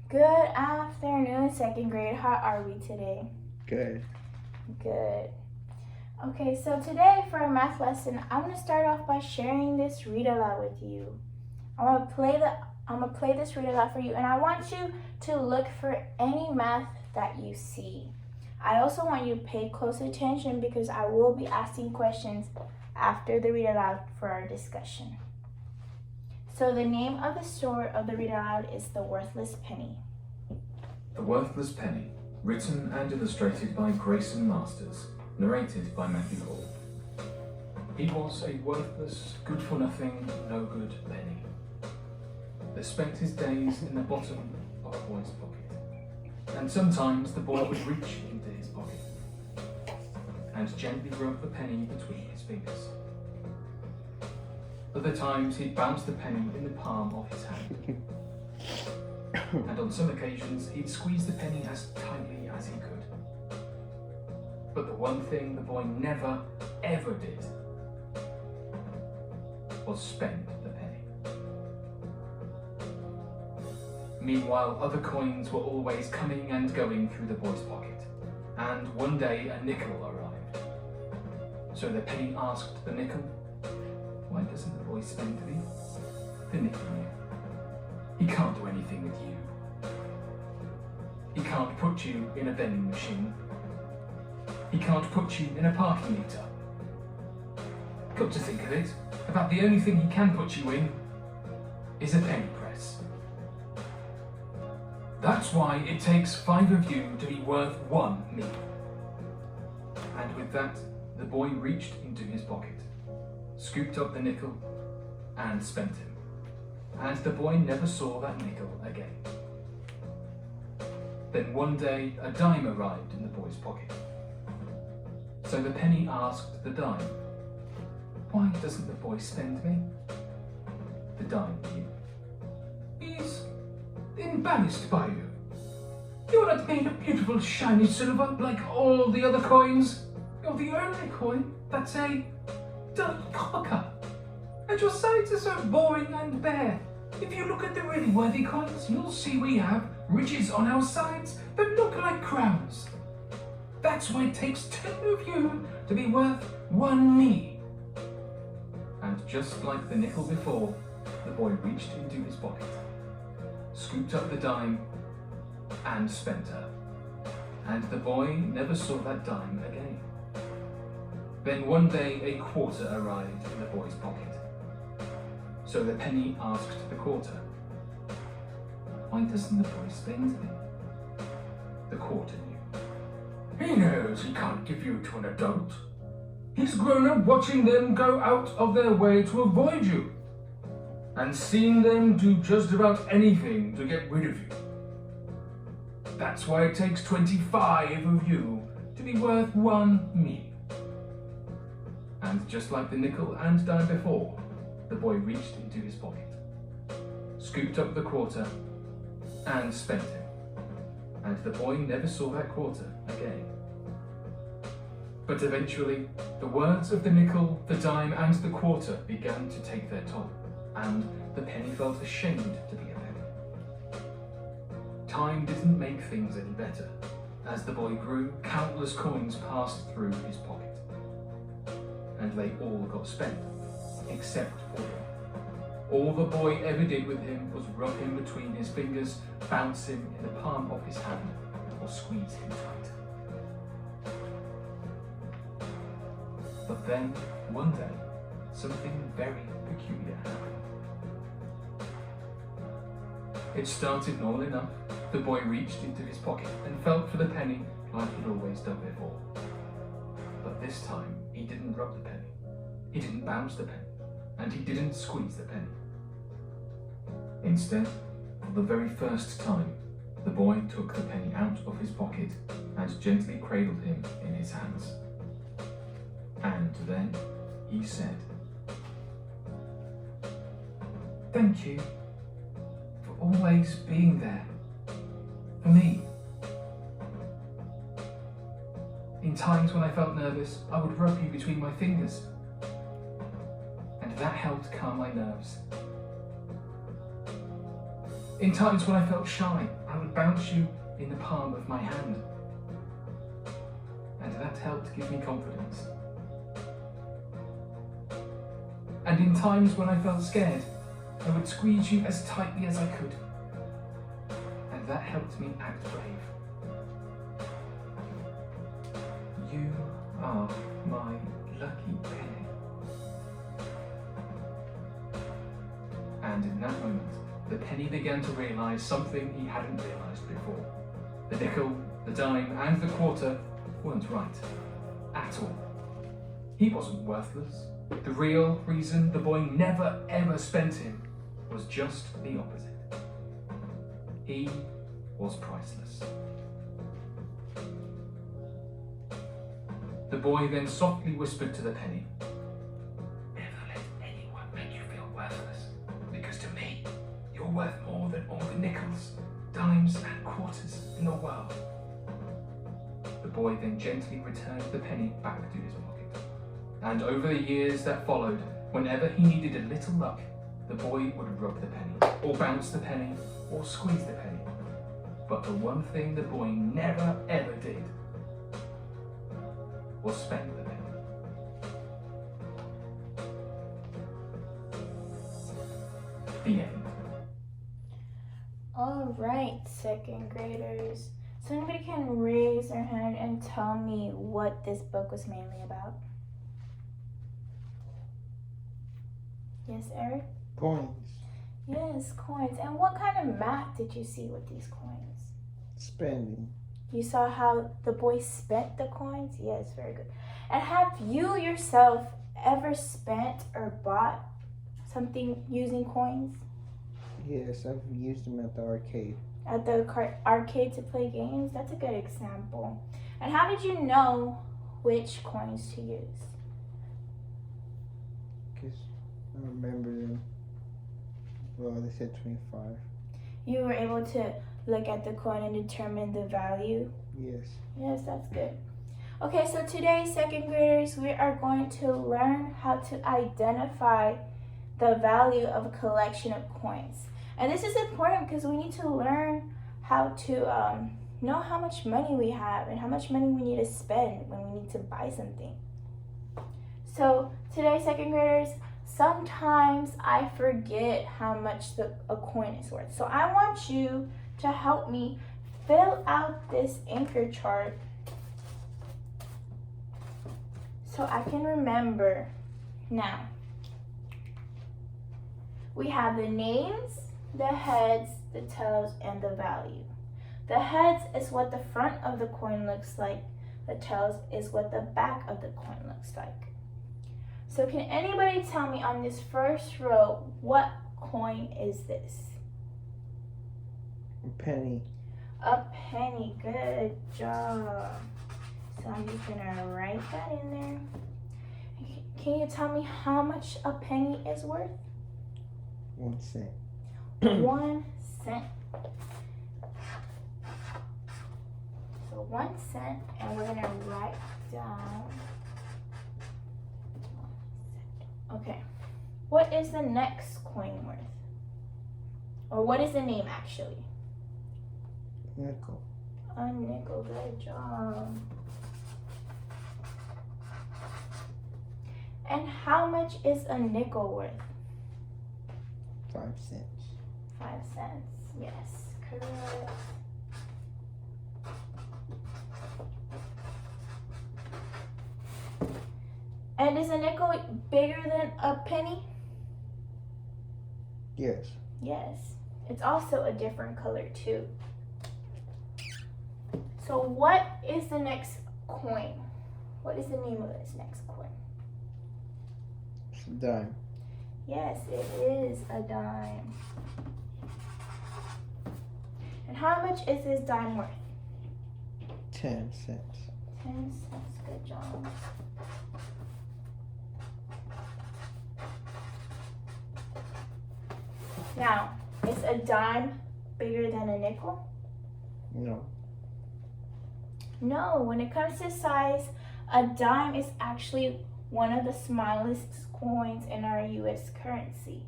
Good afternoon, second grade. How are we today? Good. Good. Okay, so today for our math lesson, I'm gonna start off by sharing this read aloud with you. I'm gonna play this read aloud for you, and I want you to look for any math that you see. I also want you to pay close attention because I will be asking questions after the read aloud for our discussion. So the name of the story of the read aloud is The Worthless Penny. The Worthless Penny, written and illustrated by Grayson Masters, narrated by Matthew Hall. He was a worthless, good-for-nothing, no-good penny that spent his days in the bottom of a boy's pocket. And sometimes the boy would reach into his pocket and gently rub the penny between his fingers. Other times he'd bounce the penny in the palm of his hand. And on some occasions he'd squeeze the penny as tightly as he could. But the one thing the boy never, ever did was spend the penny. Meanwhile, other coins were always coming and going through the boy's pocket, and one day a nickel arrived. So the penny asked the nickel, "Why doesn't the boy spend me?" The nickel knew. He can't do anything with you. He can't put you in a vending machine. He can't put you in a parking meter. Come to think of it, about the only thing he can put you in is a penny press. That's why it takes 5 of you to be worth 1 me. And with that, the boy reached into his pocket, scooped up the nickel, and spent him. And the boy never saw that nickel again. Then one day, a dime arrived in the boy's pocket. So the penny asked the dime, "Why doesn't the boy spend me?" The dime knew. "He's embarrassed by you. You're not made of beautiful shiny silver like all the other coins. You're the only coin that's a dull copper. And your sides are so boring and bare. If you look at the really worthy coins, you'll see we have ridges on our sides that look like crowns. That's why it takes 10 of you to be worth 1 me." And just like the nickel before, the boy reached into his pocket, scooped up the dime, and spent her. And the boy never saw that dime again. Then one day a quarter arrived in the boy's pocket. So the penny asked the quarter, "Why doesn't the boy spend me?" The quarter knew. "He knows he can't give you to an adult. He's grown up watching them go out of their way to avoid you, and seen them do just about anything to get rid of you. That's why it takes 25 of you to be worth 1 me." And just like the nickel and dime before, the boy reached into his pocket, scooped up the quarter, and spent him. And the boy never saw that quarter again. But eventually, the words of the nickel, the dime, and the quarter began to take their toll, and the penny felt ashamed to be a penny. Time didn't make things any better. As the boy grew, countless coins passed through his pocket, and they all got spent, except for him. All the boy ever did with him was rub him between his fingers, bounce him in the palm of his hand, or squeeze him tight. But then, one day, something very peculiar happened. It started normal enough. The boy reached into his pocket and felt for the penny like he'd always done before. But this time, he didn't rub the penny, he didn't bounce the penny, and he didn't squeeze the penny. Instead, for the very first time, the boy took the penny out of his pocket and gently cradled him in his hands. And then he said, "Thank you for always being there for me. In times when I felt nervous, I would rub you between my fingers, and that helped calm my nerves. In times when I felt shy, I would bounce you in the palm of my hand. And that helped give me confidence. And in times when I felt scared, I would squeeze you as tightly as I could. And that helped me act brave. You are my lucky penny. And in that moment, the penny began to realise something he hadn't realised before. The nickel, the dime, and the quarter weren't right at all. He wasn't worthless. The real reason the boy never ever spent him was just the opposite. He was priceless. The boy then softly whispered to the penny, "Never let anyone make you feel worthless, because to me, you're worth more than all the nickels, dimes, and quarters in the world." The boy then gently returned the penny back to his pocket. And over the years that followed, whenever he needed a little luck, the boy would rub the penny, or bounce the penny, or squeeze the penny. But the one thing the boy never ever did was spend the penny. The end. All right, second graders. So anybody can raise their hand and tell me what this book was mainly about? Yes, Eric? Coins. Yes, coins. And what kind of math did you see with these coins? Spending. You saw how the boy spent the coins? Yes, very good. And have you yourself ever spent or bought something using coins? Yes, I've used them at the arcade. At the arcade to play games? That's a good example. And how did you know which coins to use? Because I remember them. Well, they said 25. You were able to look at the coin and determine the value? Yes. Yes, that's good. Okay, so today, second graders, we are going to learn how to identify the value of a collection of coins. And this is important because we need to learn how to know how much money we have and how much money we need to spend when we need to buy something. So today, second graders, sometimes I forget how much a coin is worth. So I want you to help me fill out this anchor chart so I can remember. Now, we have the names, the heads, the tails, and the value. The heads is what the front of the coin looks like. The tails is what the back of the coin looks like. So can anybody tell me on this first row, what coin is this? A penny. A penny, good job. So I'm just gonna write that in there. Can you tell me how much a penny is worth? 1 cent. 1 cent. So 1 cent, and we're gonna write down. Okay. What is the next coin worth? Or what is the name actually? Nickel. A nickel, good job. And how much is a nickel worth? 5 cents. 5 cents, yes, correct. And is a nickel bigger than a penny? Yes. Yes. It's also a different color too. So what is the next coin? What is the name of this next coin? It's a dime. Yes, it is a dime. And how much is this dime worth? 10 cents. 10 cents, good job. Now, is a dime bigger than a nickel? No. No, when it comes to size, a dime is actually one of the smallest coins in our US currency.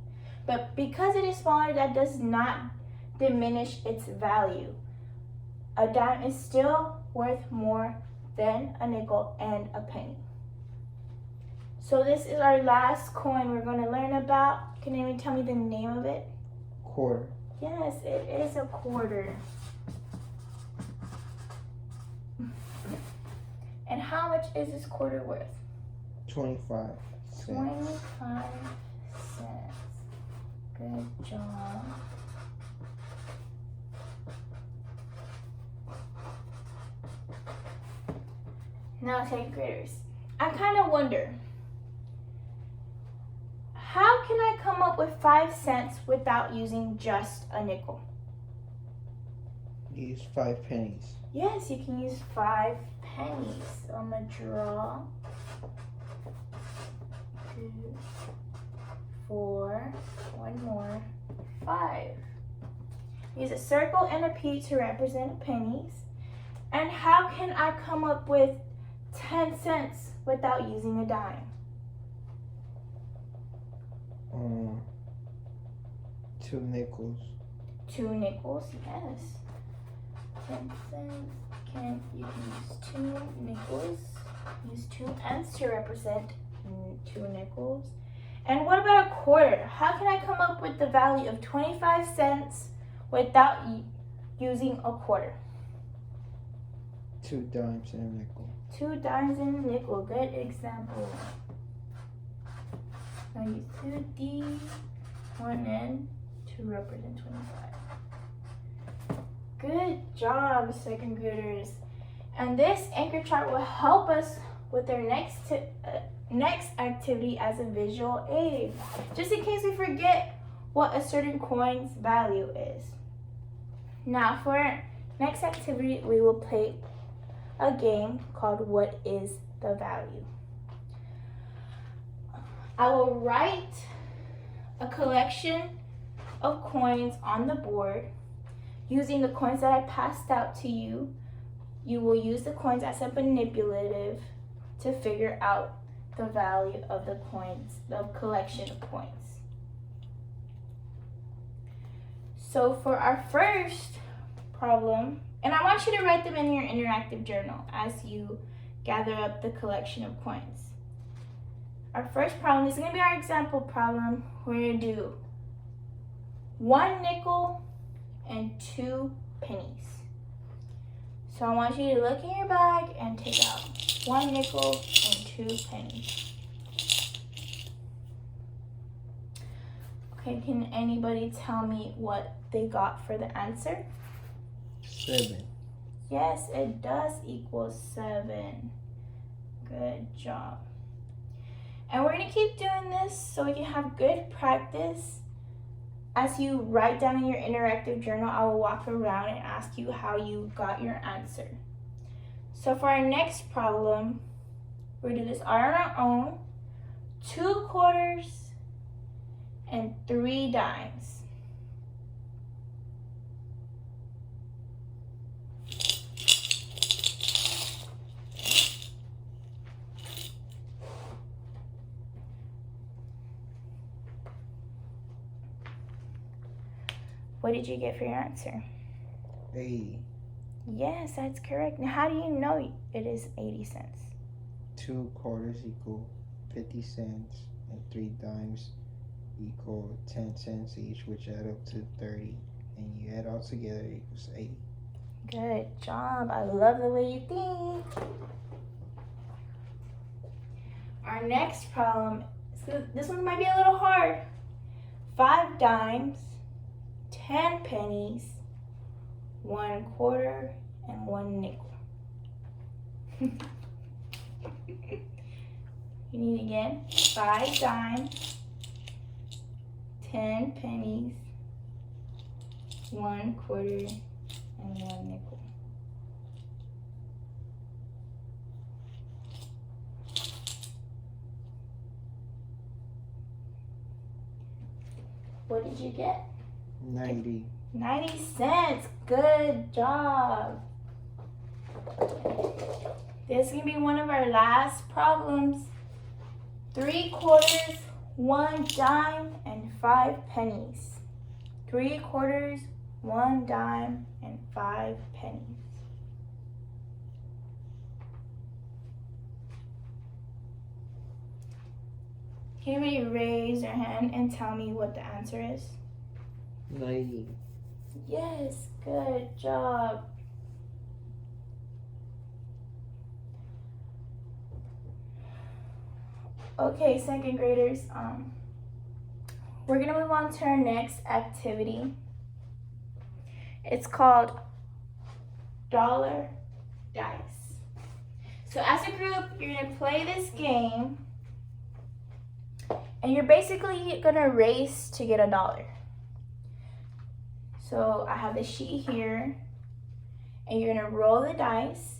But because it is smaller, that does not diminish its value. a dime is still worth more than a nickel and a penny. So this is our last coin we're going to learn about. Can anyone tell me the name of it? Quarter. Yes, it is a quarter. And how much is this quarter worth? 25 cents. 25 cents. Good job. Now, second graders, I kind of wonder, how can I come up with 5 cents without using just a nickel? Use 5 pennies. Yes, you can use 5 pennies. So I'm going to draw 2, 4, one more, 5. Use a circle and a P to represent pennies. And how can I come up with 10 cents without using a dime? 2 nickels. 2 nickels, yes. 10 cents. You can use 2 nickels. Use 2 pence to represent 2 nickels. And what about a quarter? How can I come up with the value of 25 cents without using a quarter? 2 dimes and a nickel. 2 dimes and a nickel. Good example. Now use 2 D, 1 N to represent 25. Good job, second graders. And this anchor chart will help us with our next activity as a visual aid, just in case we forget what a certain coin's value is. Now for our next activity, we will play a game called What is the Value? I will write a collection of coins on the board. Using the coins that I passed out to you, you will use the coins as a manipulative to figure out the value of the coins, the collection of coins. So for our first problem, and I want you to write them in your interactive journal as you gather up the collection of coins. Our first problem is going to be our example problem. We're going to do 1 nickel and 2 pennies. So I want you to look in your bag and take out 1 nickel and 2 pennies. Okay, can anybody tell me what they got for the answer? 7. Yes, it does equal 7. Good job. And we're going to keep doing this so we can have good practice. As you write down in your interactive journal, I will walk around and ask you how you got your answer. So for our next problem, we're going to do this on our own. 2 quarters and 3 dimes. What did you get for your answer? 80. Yes, that's correct. Now, how do you know it is 80 cents? 2 quarters equal 50 cents and 3 dimes equal 10 cents each, which add up to 30. And you add all together equals 80. Good job. I love the way you think. Our next problem, this one might be a little hard. 5 dimes, 10 pennies, 1 quarter, and 1 nickel. You need again. 5 dimes, 10 pennies, 1 quarter, and 1 nickel. What did you get? 90. 90 cents. Good job. This is going to be one of our last problems. 3 quarters, 1 dime, and 5 pennies. 3 quarters, 1 dime, and 5 pennies. Can anybody raise their hand and tell me what the answer is? 90. Yes, good job. Okay, second graders, we're gonna move on to our next activity. It's called Dollar Dice. So as a group, you're gonna play this game and you're basically gonna race to get $1. So I have the sheet here and you're gonna roll the dice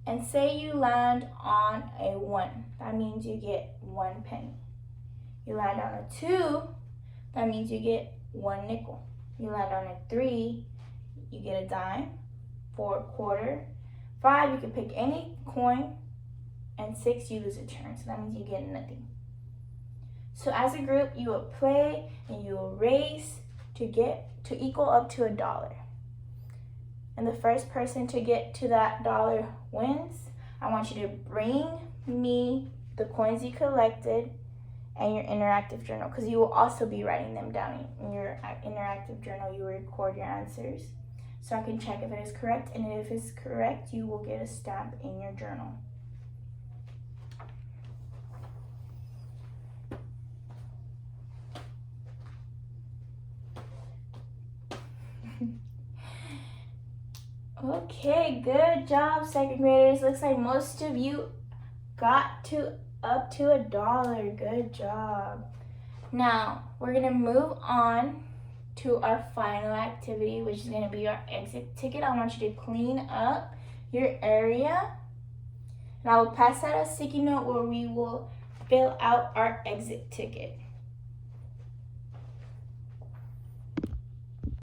and say you land on a 1. That means you get 1 penny. You land on a 2, that means you get 1 nickel. You land on a 3, you get a dime. 4, a quarter. 5, you can pick any coin. And 6, you lose a turn. So that means you get nothing. So as a group, you will play and you will race to equal up to $1. And the first person to get to that $1 wins. I want you to bring me the coins you collected and your interactive journal, because you will also be writing them down in your interactive journal. You will record your answers so I can check if it is correct, and if it's correct, you will get a stamp in your journal. Okay, good job, second graders. Looks like most of you got up to $1. Good job. Now, we're gonna move on to our final activity, which is gonna be our exit ticket. I want you to clean up your area. And I will pass out a sticky note where we will fill out our exit ticket.